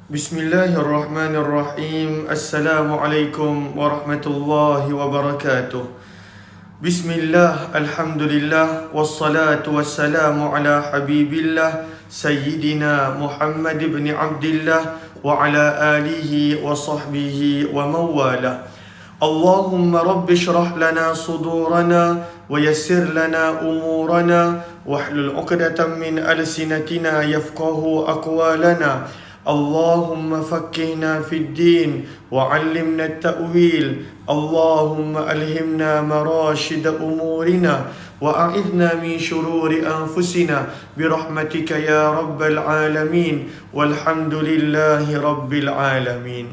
Bismillahirrahmanirrahim. Assalamualaikum warahmatullahi wabarakatuh. Bismillah, alhamdulillah, wassalatu wassalamu ala habibillah Sayyidina Muhammad ibn Abdillah wa ala alihi wa sahbihi wa mawala. Allahumma rabbi syrah lana sudurana wa yassir lana umurana wahlul uqdatan min alsinatina yafqahu aqwalana. اللهم فقهنا في الدين وعلمنا التأويل اللهم ألهمنا مراشد أمورنا وأعذنا من شرور أنفسنا برحمتك يا رب العالمين والحمد لله رب العالمين.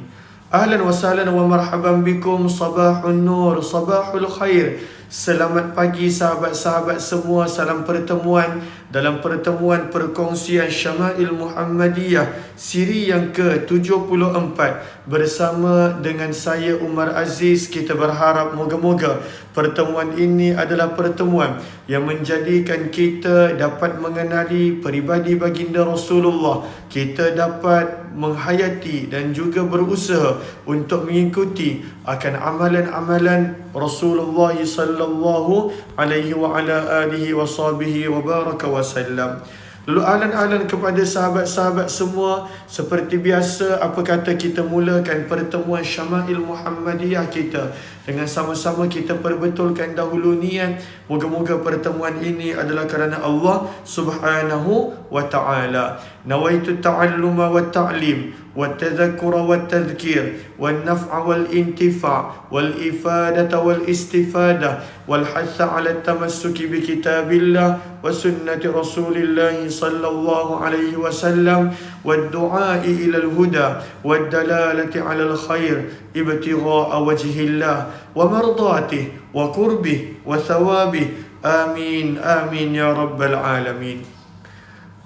أهلا وسهلا ومرحبا بكم. صباح النور، صباح الخير. Selamat pagi sahabat-sahabat semua. Salam pertemuan dalam pertemuan perkongsian Syama'il Muhammadiyah siri yang ke-74 bersama dengan saya Umar Aziz. Kita berharap moga-moga pertemuan ini adalah pertemuan yang menjadikan kita dapat mengenali peribadi baginda Rasulullah. Kita dapat menghayati dan juga berusaha untuk mengikuti akan amalan-amalan Rasulullah sallallahu alaihi wa ala alihi wa sahbihi wa baraka wa sallam. Lalu ahlan-ahlan kepada sahabat-sahabat semua. Seperti biasa, apa kata kita mulakan pertemuan Syama'il Muhammadiyah kita dengan sama-sama kita perbetulkan dahulu niat. Moga-moga pertemuan ini adalah kerana Allah subhanahu wa ta'ala. Nawaitu ta'alluma wa ta'lim والتذكر والتذكير والنفع والانتفاع والإفادة والاستفادة والحث على التمسك بكتاب الله وسنة رسول الله صلى الله عليه وسلم والدعاء إلى الهدى والدلالة على الخير ابتغاء وجه الله ومرضاته وقربه وثوابه آمين آمين يا رب العالمين.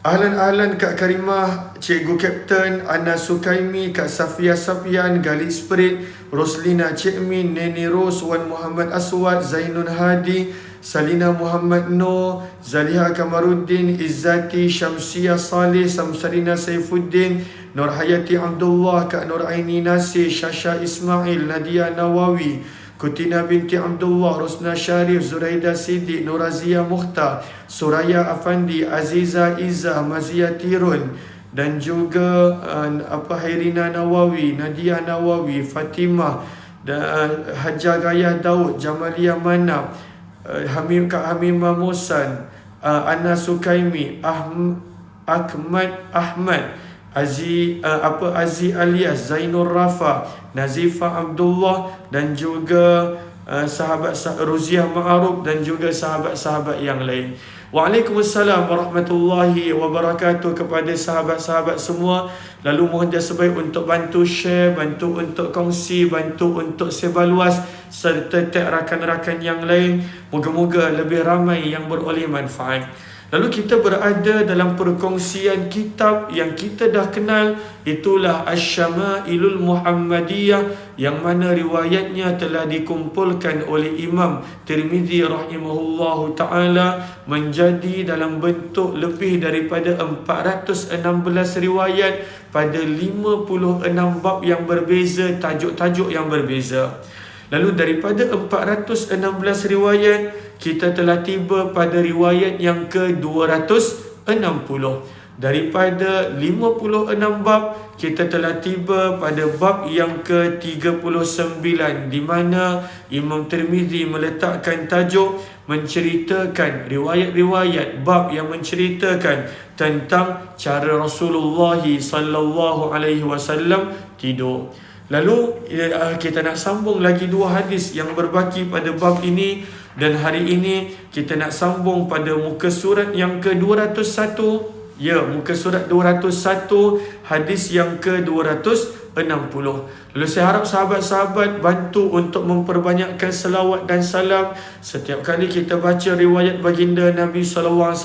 Ahlan-ahlan Kak Karimah, Cikgu Kapten, Ana Sukaimi, Kak Safia Sapian, Galih Spirit, Roslina Cik Min, Neni Ros, Wan Muhammad Aswad, Zainun Hadi, Salina Muhammad Noor, Zaliha Kamaruddin, Izzati, Syamsia Saleh, Samsarina Saifuddin, Nur Hayati Abdullah, Kak Nur Aini Nasir, Syasha Ismail, Nadia Nawawi, Kutina binti Abdullah, Rosna Syarif, Zuraida Siddiq, Nurazia Mukhtar, Suraya Afandi, Aziza Izzah, Mazia Tirun, dan juga Hairina Nawawi, Nadia Nawawi, Fatimah, dan Hajar Gayah Daud, Jamalia Manap, Kak Hamimah Musan, Ana Sukaimi, Ahmad Aziz Alias, Zainur Rafa, Nazifa Abdullah, dan juga sahabat Ruziah Ma'aruf, dan juga sahabat-sahabat yang lain. Waalaikumsalam warahmatullahi wabarakatuh kepada sahabat-sahabat semua. Lalu mohon jasa baik untuk bantu share, bantu untuk kongsi, bantu untuk sebar luas, serta tag rakan-rakan yang lain. Moga-moga lebih ramai yang beroleh manfaat. Lalu kita berada dalam perkongsian kitab yang kita dah kenal, itulah Asy-Syama'ilul Muhammadiyah, yang mana riwayatnya telah dikumpulkan oleh Imam Tirmizi rahimahullahu ta'ala menjadi dalam bentuk lebih daripada 416 riwayat pada 56 bab yang berbeza, tajuk-tajuk yang berbeza. Lalu daripada 416 riwayat, kita telah tiba pada riwayat yang ke-260. Daripada 56 bab, kita telah tiba pada bab yang ke-39, di mana Imam Tirmizi meletakkan tajuk menceritakan riwayat-riwayat bab yang menceritakan tentang cara Rasulullah sallallahu alaihi wasallam tidur. Lalu kita nak sambung lagi dua hadis yang berbaki pada bab ini, dan hari ini kita nak sambung pada muka surat yang ke-201. Ya, muka surat 201, hadis yang ke-260. Lalu saya harap sahabat-sahabat bantu untuk memperbanyakkan selawat dan salam setiap kali kita baca riwayat baginda Nabi SAW.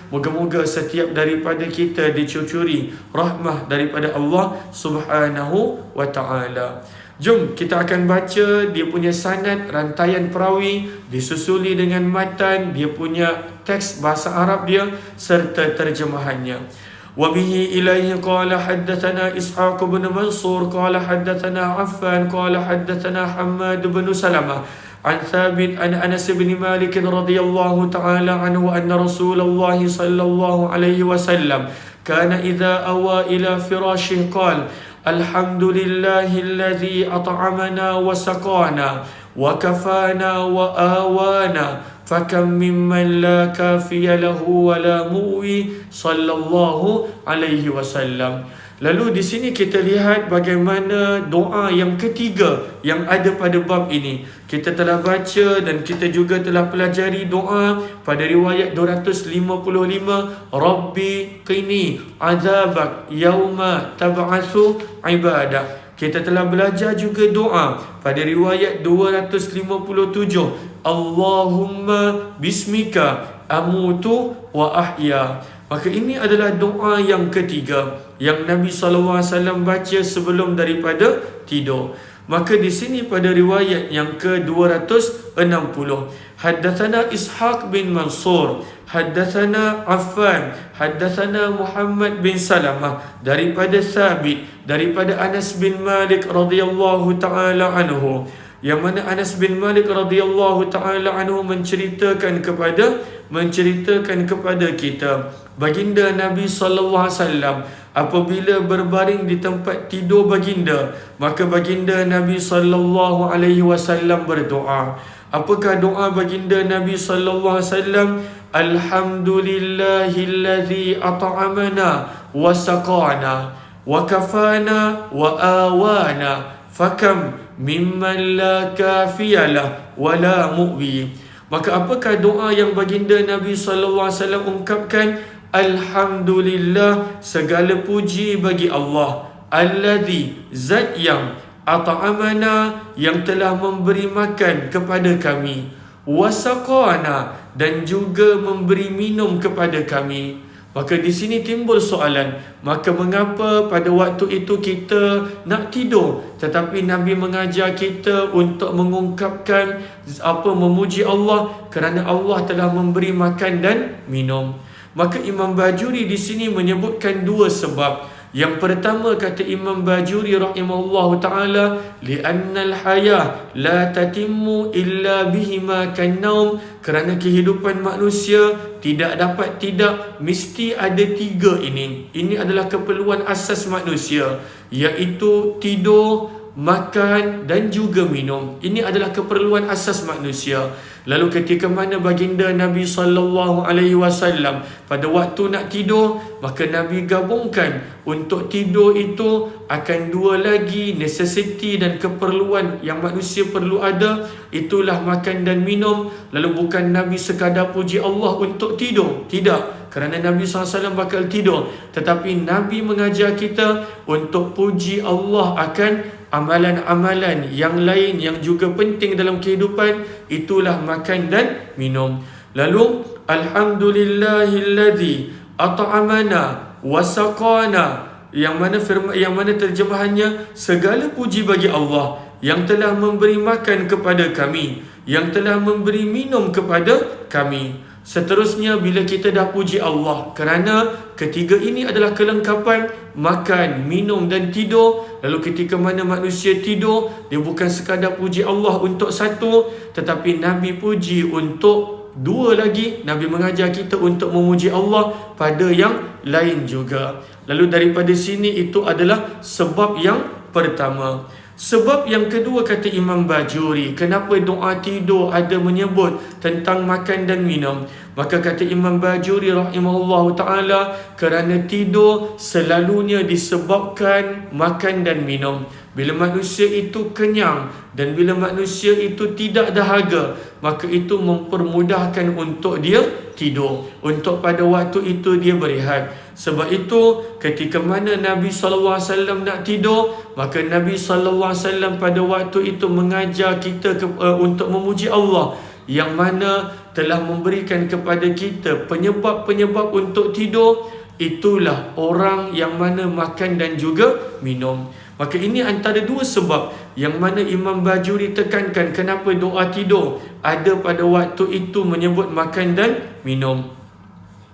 Moga-moga setiap daripada kita dicucuri rahmah daripada Allah Subhanahu wa ta'ala. Jom kita akan baca dia punya sanad, rantaian perawi, disusuli dengan matan, dia punya teks bahasa Arab dia serta terjemahannya. وبه إليه قال حدثنا إسحاق بن منصور قال حدثنا عفان قال حدثنا حماد بن سلمة عن ثابت عن أنس بن مالك رضي الله تعالى عنه أن رسول الله صلى الله عليه وسلم كان إذا أوى إلى فراشه قال الحمد لله الذي أطعمنا وسقانا وكفانا وآوانا فكم ممن لا كافي له ولا مؤوي صلى الله عليه وسلم. Lalu di sini kita lihat bagaimana doa yang ketiga yang ada pada bab ini. Kita telah baca dan kita juga telah pelajari doa pada riwayat 255, Rabbi qini azabak yauma tab'atsu ibadah. Kita telah belajar juga doa pada riwayat 257, Allahumma bismika amutu wa ahya. Maka ini adalah doa yang ketiga yang Nabi SAW baca sebelum daripada tidur. Maka di sini pada riwayat yang ke-260, Haddathana Ishaq bin Mansur, Haddathana Affan, Haddathana Muhammad bin Salamah, daripada Thabit, daripada Anas bin Malik radhiyallahu ta'ala anhu, yang mana Anas bin Malik radhiyallahu ta'ala anhu menceritakan kepada kita, baginda Nabi SAW apabila berbaring di tempat tidur baginda, maka baginda Nabi SAW berdoa. Apakah doa baginda Nabi SAW? Alhamdulillahilladzi at'amana wa saqana wa kafana wa awana fakam mimman la kafiyalah wa la mu'wi. Maka apakah doa yang baginda Nabi SAW ungkapkan? Alhamdulillah, segala puji bagi Allah, alladzi, zat yang, at'amana, yang telah memberi makan kepada kami, wasaqana, dan juga memberi minum kepada kami. Maka di sini timbul soalan, maka mengapa pada waktu itu kita nak tidur tetapi Nabi mengajar kita untuk mengungkapkan memuji Allah kerana Allah telah memberi makan dan minum. Maka Imam Bajuri di sini menyebutkan dua sebab. Yang pertama, kata Imam Bajuri rahimahullahu ta'ala, li'annal hayah la tatimmu illa bihima kannaum, kerana kehidupan manusia mesti ada tiga ini. Ini adalah keperluan asas manusia, iaitu tidur, makan dan juga minum. Ini adalah keperluan asas manusia. Lalu ketika mana baginda Nabi SAW pada waktu nak tidur, maka Nabi gabungkan untuk tidur itu akan dua lagi necessity dan keperluan yang manusia perlu ada, itulah makan dan minum. Lalu bukan Nabi sekadar puji Allah untuk tidur, tidak, kerana Nabi SAW bakal tidur, tetapi Nabi mengajar kita untuk puji Allah akan amalan-amalan yang lain yang juga penting dalam kehidupan, itulah makan dan minum. Lalu alhamdulillahilladzi at'amana wasaqana, yang mana terjemahannya, segala puji bagi Allah yang telah memberi makan kepada kami, yang telah memberi minum kepada kami. Seterusnya, bila kita dah puji Allah, kerana ketiga ini adalah kelengkapan makan, minum dan tidur. Lalu ketika mana manusia tidur, dia bukan sekadar puji Allah untuk satu, tetapi Nabi puji untuk dua lagi. Nabi mengajar kita untuk memuji Allah pada yang lain juga. Lalu daripada sini, itu adalah sebab yang pertama. Sebab yang kedua, kata Imam Bajuri, kenapa doa tidur ada menyebut tentang makan dan minum? Maka kata Imam Bajuri rahimahullah ta'ala, kerana tidur selalunya disebabkan makan dan minum. Bila manusia itu kenyang dan bila manusia itu tidak dahaga, maka itu mempermudahkan untuk dia tidur, untuk pada waktu itu dia berehat. Sebab itu ketika mana Nabi SAW nak tidur, maka Nabi SAW pada waktu itu mengajar kita untuk memuji Allah, yang mana telah memberikan kepada kita penyebab-penyebab untuk tidur. Itulah orang yang mana makan dan juga minum. Maka ini antara dua sebab yang mana Imam Bajuri tekankan kenapa doa tidur ada pada waktu itu menyebut makan dan minum.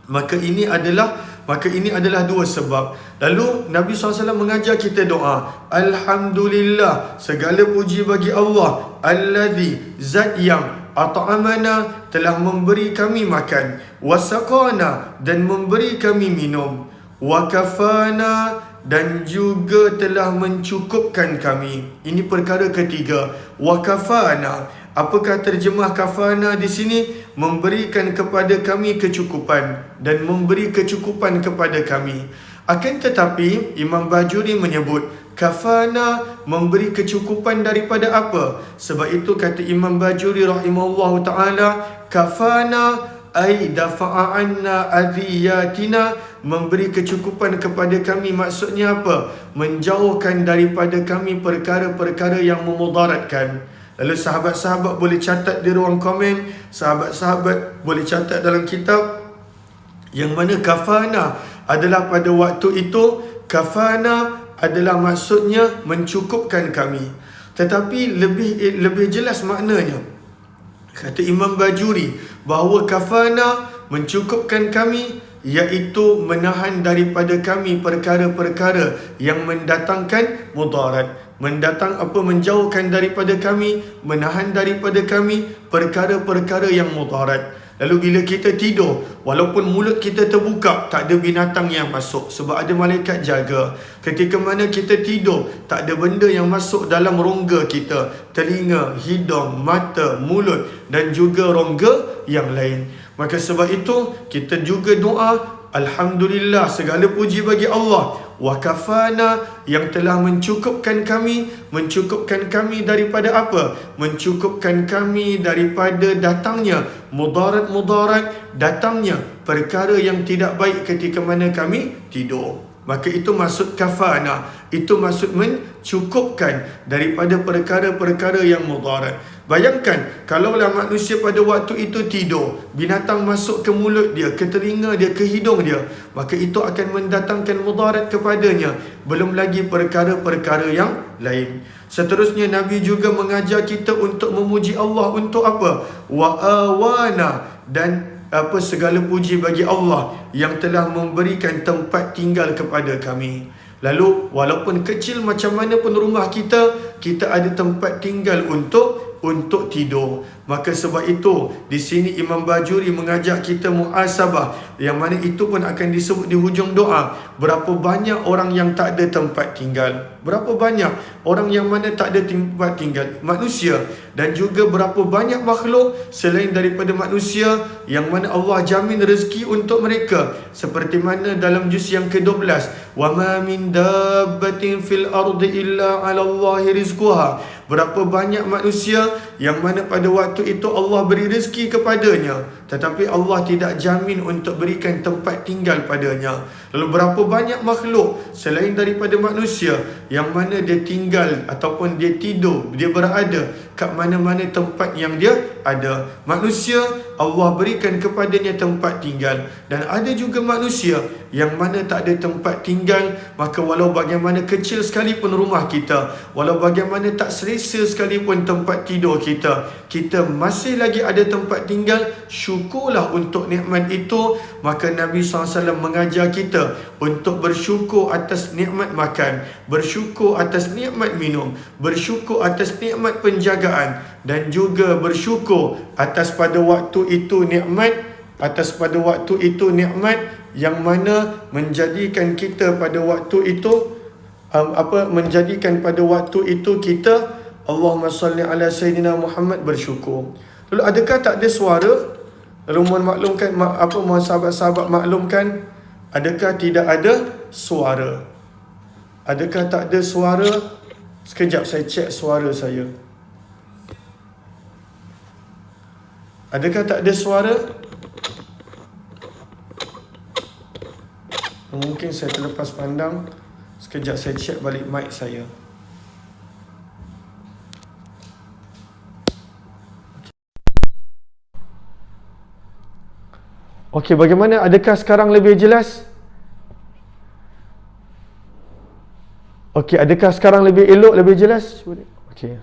Maka ini adalah Maka ini adalah dua sebab. Lalu Nabi SAW mengajar kita doa, Alhamdulillah, segala puji bagi Allah, Alladhi, zat yang at'amana, telah memberi kami makan, wasaqana, dan memberi kami minum, wakafana, dan juga telah mencukupkan kami. Ini perkara ketiga. Wakafana. Apakah terjemah kafana di sini? Memberikan kepada kami kecukupan dan memberi kecukupan kepada kami. Akan tetapi Imam Bajuri menyebut kafana memberi kecukupan daripada apa? Sebab itu kata Imam Bajuri rahimahullahu taala, kafana ay dafa'a anna adhiyatina, memberi kecukupan kepada kami maksudnya apa? Menjauhkan daripada kami perkara-perkara yang memudaratkan. Lalu sahabat-sahabat boleh catat di ruang komen, sahabat-sahabat boleh catat dalam kitab, yang mana kafana adalah pada waktu itu, kafana adalah maksudnya mencukupkan kami. Tetapi lebih jelas maknanya, kata Imam Bajuri, bahawa kafana mencukupkan kami, iaitu menahan daripada kami perkara-perkara yang mendatangkan mudarat. Menjauhkan daripada kami, menahan daripada kami perkara-perkara yang mudarat. Lalu bila kita tidur, walaupun mulut kita terbuka, tak ada binatang yang masuk sebab ada malaikat jaga. Ketika mana kita tidur, tak ada benda yang masuk dalam rongga kita, telinga, hidung, mata, mulut dan juga rongga yang lain. Maka sebab itu kita juga doa, Alhamdulillah, segala puji bagi Allah, wa kafana, yang telah mencukupkan kami daripada apa? Mencukupkan kami daripada datangnya mudarat-mudarat, datangnya perkara yang tidak baik ketika mana kami tidur. Maka itu maksud kafana, itu maksud mencukupkan daripada perkara-perkara yang mudarat. Bayangkan, kalaulah manusia pada waktu itu tidur, binatang masuk ke mulut dia, ke telinga dia, ke hidung dia, maka itu akan mendatangkan mudarat kepadanya. Belum lagi perkara-perkara yang lain. Seterusnya Nabi juga mengajar kita untuk memuji Allah untuk apa? Wa awana, dan segala puji bagi Allah yang telah memberikan tempat tinggal kepada kami. Lalu walaupun kecil macam mana pun rumah kita ada tempat tinggal untuk tidur. Maka sebab itu di sini Imam Bajuri mengajak kita muhasabah, yang mana itu pun akan disebut di hujung doa. Berapa banyak orang yang tak ada tempat tinggal? Berapa banyak orang yang mana tak ada tempat tinggal? Manusia. Dan juga berapa banyak makhluk selain daripada manusia yang mana Allah jamin rezeki untuk mereka. Seperti mana dalam juz yang ke-12, wa ma min dabbatin fil ardi illa 'ala Allahi rizquha. Berapa banyak manusia yang mana pada waktu itu Allah beri rezeki kepadanya, tetapi Allah tidak jamin untuk berikan tempat tinggal padanya. Lalu berapa banyak makhluk selain daripada manusia yang mana dia tinggal ataupun dia tidur, dia berada kat mana-mana tempat yang dia ada. Manusia, Allah berikan kepadanya tempat tinggal. Dan ada juga manusia yang mana tak ada tempat tinggal, maka walau bagaimana kecil sekalipun rumah kita, walau bagaimana tak selesa sekalipun tempat tidur kita, kita masih lagi ada tempat tinggal, syukurlah untuk nikmat itu. Maka Nabi SAW mengajar kita untuk bersyukur atas nikmat makan, bersyukur atas nikmat minum, bersyukur atas nikmat penjagaan, dan juga bersyukur atas pada waktu itu nikmat yang mana menjadikan kita pada waktu itu kita, Allahumma salli ala Sayyidina Muhammad, bersyukur. Lalu adakah tak ada suara? Lalu mohon maklumkan, mohon sahabat-sahabat maklumkan, adakah tidak ada suara? Adakah tak ada suara? Sekejap saya cek suara saya. Adakah tak ada suara? Mungkin saya terlepas pandang. Sekejap saya cek balik mic saya. Okey, bagaimana? Adakah sekarang lebih jelas? Okey, adakah sekarang lebih elok, lebih jelas? Okey.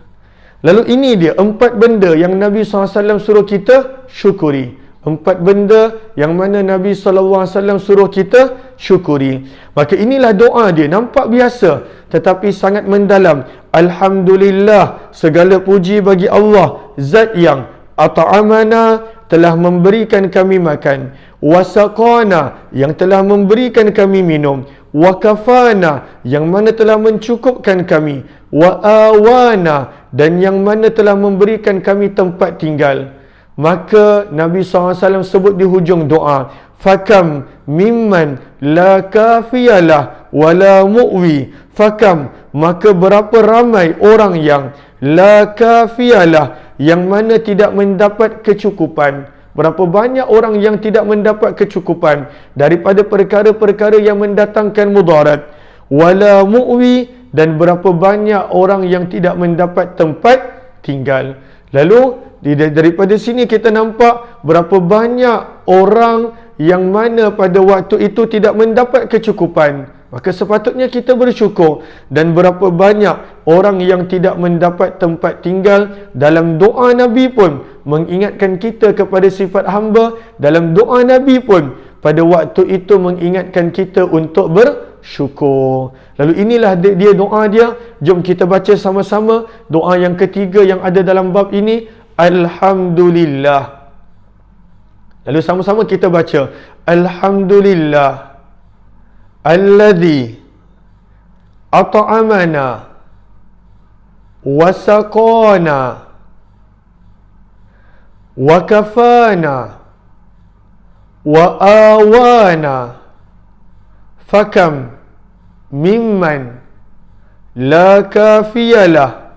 Lalu ini dia 4 benda yang Nabi SAW suruh kita syukuri. 4 benda yang mana Nabi SAW suruh kita syukuri. Maka inilah doa dia. Nampak biasa tetapi sangat mendalam. Alhamdulillah, segala puji bagi Allah, zat yang at'amana, telah memberikan kami makan, wasaqana, yang telah memberikan kami minum, wakafana, yang mana telah mencukupkan kami, wa awana, dan yang mana telah memberikan kami tempat tinggal. Maka Nabi SAW sebut di hujung doa, fakam mimman la kafiyalah wala mu'wi. Fakam, maka berapa ramai orang yang la kafiyalah, yang mana tidak mendapat kecukupan. Berapa banyak orang yang tidak mendapat kecukupan daripada perkara-perkara yang mendatangkan mudarat. Wala mu'wi, dan berapa banyak orang yang tidak mendapat tempat tinggal. Lalu daripada sini kita nampak berapa banyak orang yang mana pada waktu itu tidak mendapat kecukupan. Maka sepatutnya kita bersyukur. Dan berapa banyak orang yang tidak mendapat tempat tinggal. Dalam doa Nabi pun mengingatkan kita kepada sifat hamba. Dalam doa Nabi pun pada waktu itu mengingatkan kita untuk bersyukur. Lalu inilah dia doa dia. Jom kita baca sama-sama doa yang ketiga yang ada dalam bab ini. Alhamdulillah. Lalu sama-sama kita baca, Alhamdulillah alladhi at'amana wasaqana wakafana wa awana fakam mimman la kafiyalah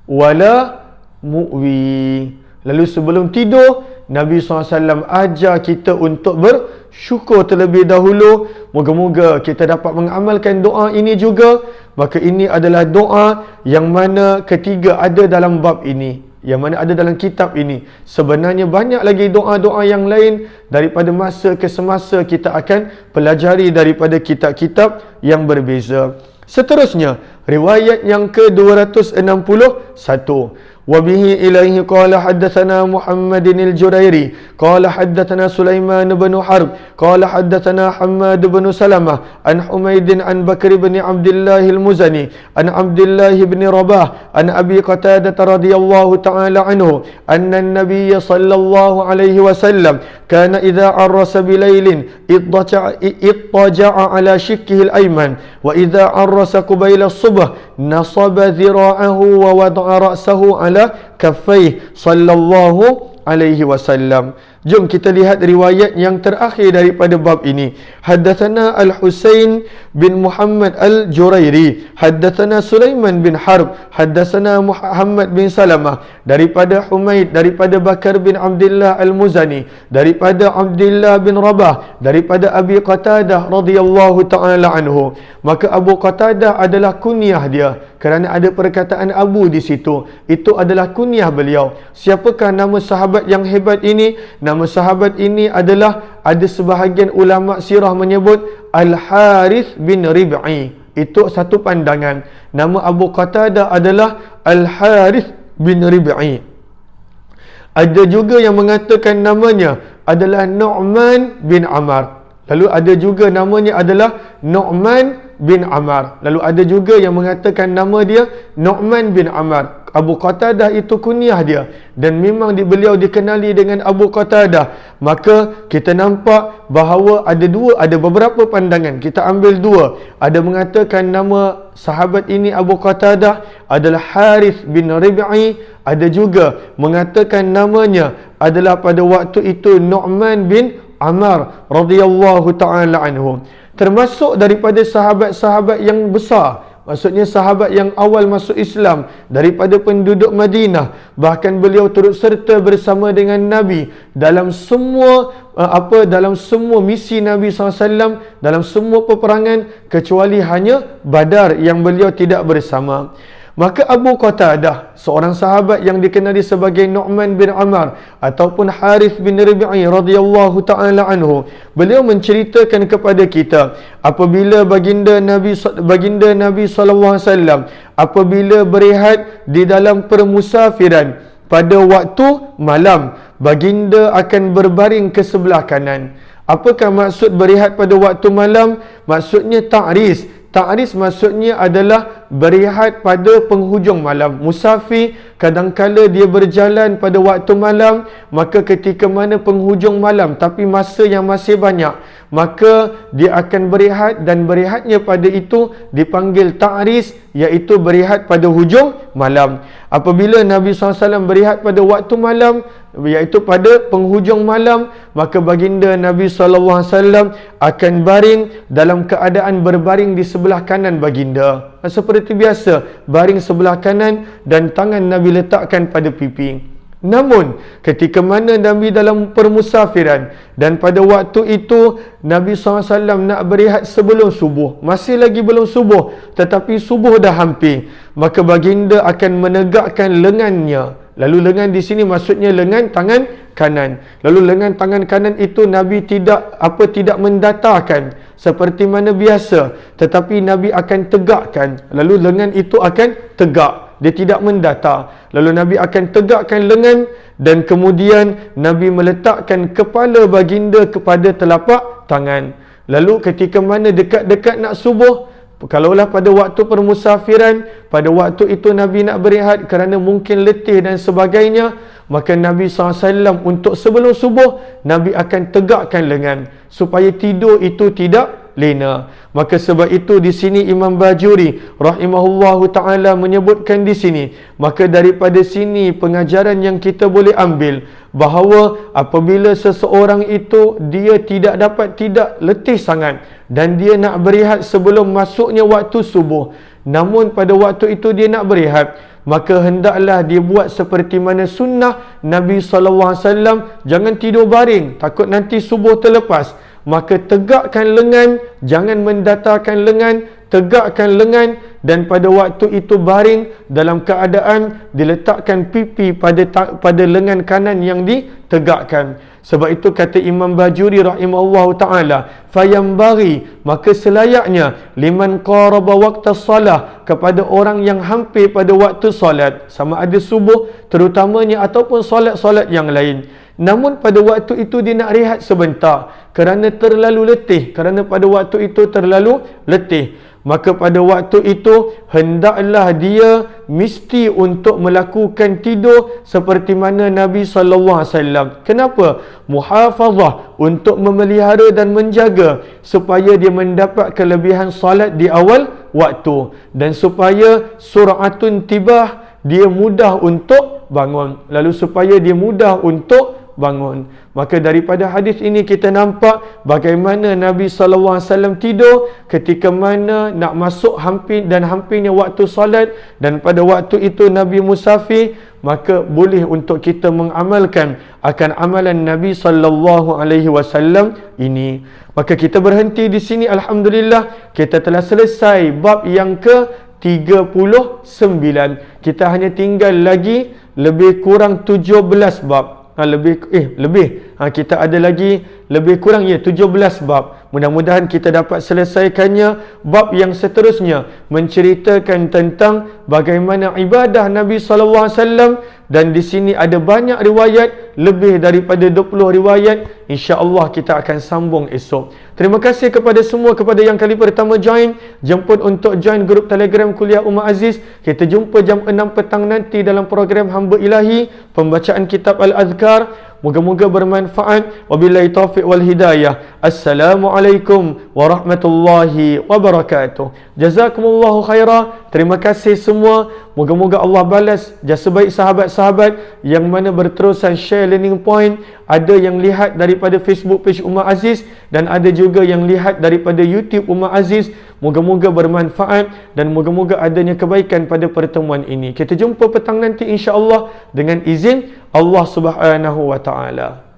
wala mu'wi. Lalu sebelum tidur, Nabi SAW ajar kita untuk bersyukur terlebih dahulu. Moga-moga kita dapat mengamalkan doa ini juga. Maka ini adalah doa yang mana ketiga ada dalam bab ini, yang mana ada dalam kitab ini. Sebenarnya banyak lagi doa-doa yang lain. Daripada masa ke semasa kita akan pelajari daripada kitab-kitab yang berbeza. Seterusnya, riwayat yang ke-261. وبه إليه قال حدثنا محمد الجريري قال حدثنا سليمان بن حرب قال حدثنا حماد بن سلمة عن حميد عن بكر بن عبد الله المزني عن عبد الله بن رباح عن أبي قتادة رضي الله تعالى عنه أن النبي صلى الله عليه وسلم كان إذا عرس بليل اضطجع على شكه الأيمن وإذا عرس قبيل الصبح نصب ذراعه ووضع رأسه على كفيه صلى الله عليه وسلم. Jom kita lihat riwayat yang terakhir daripada bab ini. Haddatsana Al-Husain bin Muhammad Al-Jurairi, haddatsana Sulaiman bin Harb, haddatsana Muhammad bin Salamah, daripada Humaid, daripada Bakar bin Abdullah Al-Muzani, daripada Abdullah bin Rabah, daripada Abi Qatadah radhiyallahu taala anhu. Maka Abu Qatadah adalah kunyah dia, kerana ada perkataan Abu di situ. Itu adalah kunyah beliau. Siapakah nama sahabat yang hebat ini? Nama sahabat ini adalah, ada sebahagian ulama sirah menyebut Al-Harith bin Rib'i. Itu satu pandangan. Nama Abu Qatadah adalah Al-Harith bin Rib'i. Ada juga yang mengatakan namanya adalah Nu'man bin Ammar. Lalu ada juga namanya adalah Nu'man bin Ammar. Lalu ada juga yang mengatakan nama dia Nu'man bin Ammar. Abu Qatadah itu kunyah dia, dan memang beliau dikenali dengan Abu Qatadah. Maka kita nampak bahawa ada beberapa pandangan. Kita ambil dua. Ada mengatakan nama sahabat ini Abu Qatadah adalah Harith bin Rib'i. Ada juga mengatakan namanya adalah pada waktu itu Nu'man bin Ammar radhiyallahu taala anhu. Termasuk daripada sahabat-sahabat yang besar. Maksudnya sahabat yang awal masuk Islam daripada penduduk Madinah. Bahkan beliau turut serta bersama dengan Nabi dalam semua dalam semua misi Nabi SAW, dalam semua peperangan, kecuali hanya Badar yang beliau tidak bersama. Maka Abu Qatadah, seorang sahabat yang dikenali sebagai Nu'man bin Ammar ataupun Harith bin Rib'i radhiyallahu ta'ala anhu, beliau menceritakan kepada kita apabila baginda Nabi SAW apabila berehat di dalam permusafiran, pada waktu malam baginda akan berbaring ke sebelah kanan. Apakah maksud berehat pada waktu malam? Maksudnya ta'ris. Ta'ris maksudnya adalah berehat pada penghujung malam. Musafir kadangkala dia berjalan pada waktu malam, maka ketika mana penghujung malam tapi masa yang masih banyak, maka dia akan berehat, dan berehatnya pada itu dipanggil ta'ris, iaitu berehat pada hujung malam. Apabila Nabi SAW berehat pada waktu malam, iaitu pada penghujung malam, maka baginda Nabi SAW akan baring dalam keadaan berbaring di sebelah kanan baginda. Seperti biasa, baring sebelah kanan dan tangan Nabi letakkan pada pipi. Namun, ketika mana Nabi dalam permusafiran dan pada waktu itu Nabi SAW nak berehat sebelum subuh, masih lagi belum subuh, tetapi subuh dah hampir, maka baginda akan menegakkan lengannya. Lalu lengan di sini maksudnya lengan tangan kanan. Lalu lengan tangan kanan itu Nabi tidak mendatarkan seperti mana biasa, tetapi Nabi akan tegakkan. Lalu lengan itu akan tegak, dia tidak mendatar. Lalu Nabi akan tegakkan lengan, dan kemudian Nabi meletakkan kepala baginda kepada telapak tangan. Lalu ketika mana dekat-dekat nak subuh, kalaulah pada waktu permusafiran, pada waktu itu Nabi nak berehat kerana mungkin letih dan sebagainya, maka Nabi SAW untuk sebelum subuh, Nabi akan tegakkan lengan supaya tidur itu tidak lena. Maka sebab itu di sini Imam Bajuri rahimahullahu taala menyebutkan di sini, maka daripada sini pengajaran yang kita boleh ambil bahawa apabila seseorang itu dia tidak letih sangat dan dia nak berehat sebelum masuknya waktu subuh, namun pada waktu itu dia nak berehat, maka hendaklah dia buat seperti mana sunnah Nabi SAW. Jangan tidur baring, takut nanti subuh terlepas. Maka tegakkan lengan, jangan mendatarkan lengan, tegakkan lengan, dan pada waktu itu baring dalam keadaan diletakkan pipi pada lengan kanan yang ditegakkan. Sebab itu kata Imam Bajuri rahimahullahu taala, fayambaghi, maka selayaknya liman qaraba waqta salah, kepada orang yang hampir pada waktu solat, sama ada subuh terutamanya ataupun solat-solat yang lain, namun pada waktu itu dia nak rehat sebentar kerana terlalu letih, kerana pada waktu itu terlalu letih, maka pada waktu itu hendaklah dia mesti untuk melakukan tidur seperti mana Nabi SAW. Kenapa? Muhafazah, untuk memelihara dan menjaga supaya dia mendapat kelebihan salat di awal waktu, dan supaya suratun tibah, dia mudah untuk bangun, lalu supaya dia mudah untuk bangun. Maka daripada hadis ini kita nampak bagaimana Nabi SAW tidur ketika mana nak masuk hampirnya waktu salat, dan pada waktu itu Nabi musafir, maka boleh untuk kita mengamalkan akan amalan Nabi SAW ini. Maka kita berhenti di sini. Alhamdulillah, kita telah selesai bab yang ke-39. Kita hanya tinggal lagi lebih kurang 17 bab. Kita ada lagi lebih kurang 17 bab. Mudah-mudahan kita dapat selesaikannya. Bab yang seterusnya menceritakan tentang bagaimana ibadah Nabi SAW, dan di sini ada banyak riwayat, lebih daripada 20 riwayat. InsyaAllah kita akan sambung esok. Terima kasih kepada semua, kepada yang kali pertama join, jemput untuk join grup Telegram Kuliah Ummah Aziz. Kita jumpa jam 6 petang nanti dalam program Hamba Ilahi, pembacaan kitab Al-Adhkar. Moga-moga bermanfaat. Wabillahi taufiq wal hidayah. Assalamualaikum warahmatullahi wabarakatuh. Jazakumullahu khairah. Terima kasih semua. Moga-moga Allah balas jasa baik sahabat-sahabat yang mana berterusan share learning point. Ada yang lihat daripada Facebook page Ummah Aziz, dan ada juga yang lihat daripada YouTube Ummah Aziz. Moga-moga bermanfaat dan moga-moga adanya kebaikan pada pertemuan ini. Kita jumpa petang nanti insya-Allah dengan izin Allah Subhanahu wa taala.